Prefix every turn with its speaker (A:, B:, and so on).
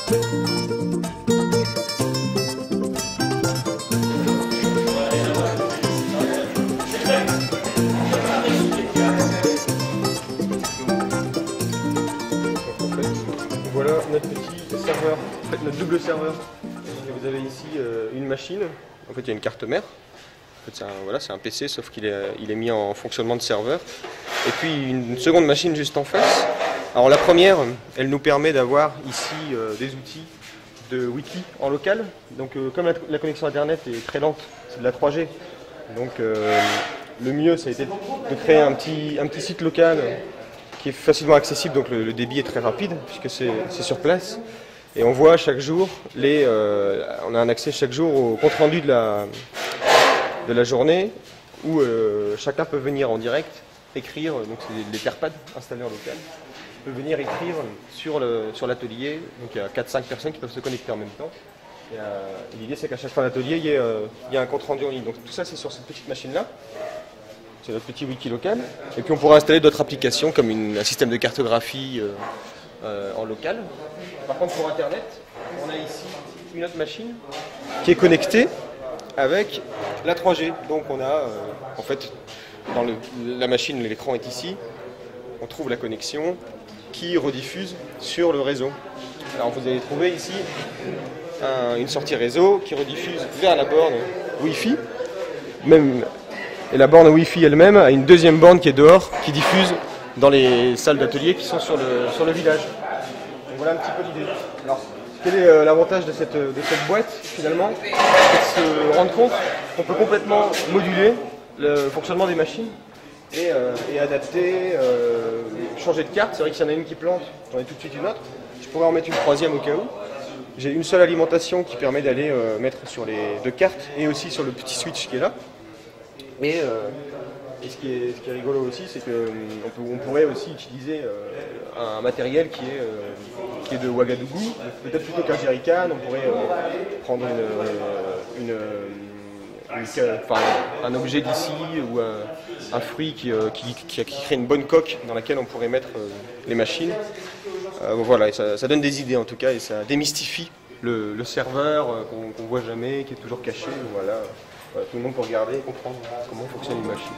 A: Voilà notre petit serveur, en fait notre double serveur. Vous avez ici une machine, en fait il y a une carte mère. En fait, c'est un PC sauf qu'il est mis en fonctionnement de serveur. Et puis une seconde machine juste en face. Alors la première, elle nous permet d'avoir ici des outils de wiki en local. Donc comme la connexion internet est très lente, c'est de la 3G. Donc le mieux ça a été de créer un petit site local qui est facilement accessible, donc le débit est très rapide puisque c'est sur place. Et on voit chaque jour, on a un accès chaque jour au compte rendu de la journée où chacun peut venir en direct écrire, donc c'est des terpads installés en local, peut venir écrire sur l'atelier. Donc il y a 4-5 personnes qui peuvent se connecter en même temps. L'idée c'est qu'à chaque fin d'atelier, il y a un compte rendu en ligne. Donc tout ça c'est sur cette petite machine là. C'est notre petit wiki local. Et puis on pourra installer d'autres applications comme un système de cartographie en local. Par contre pour Internet, on a ici une autre machine qui est connectée avec la 3G. Donc on a en fait dans la machine, l'écran est ici. On trouve la connexion qui rediffuse sur le réseau. Alors vous allez trouver ici une sortie réseau qui rediffuse vers la borne Wi-Fi. Et la borne Wi-Fi elle-même a une deuxième borne qui est dehors, qui diffuse dans les salles d'atelier qui sont sur le village. Donc voilà un petit peu l'idée. Alors, quel est l'avantage de cette boîte finalement? C'est de se rendre compte qu'on peut complètement moduler le fonctionnement des machines et adapter, changer de carte. C'est vrai que s'il y en a une qui plante, j'en ai tout de suite une autre. Je pourrais en mettre une troisième au cas où. J'ai une seule alimentation qui permet d'aller mettre sur les deux cartes et aussi sur le petit switch qui est là. Et ce qui est rigolo aussi, c'est qu'on pourrait aussi utiliser un matériel qui est de Ouagadougou. Peut-être plutôt qu'un jerrycan, on pourrait prendre un objet d'ici ou un fruit qui crée une bonne coque dans laquelle on pourrait mettre les machines. Voilà, et ça donne des idées en tout cas et ça démystifie le serveur qu'on voit jamais, qui est toujours caché. Voilà. Tout le monde peut regarder et comprendre comment fonctionne une machine.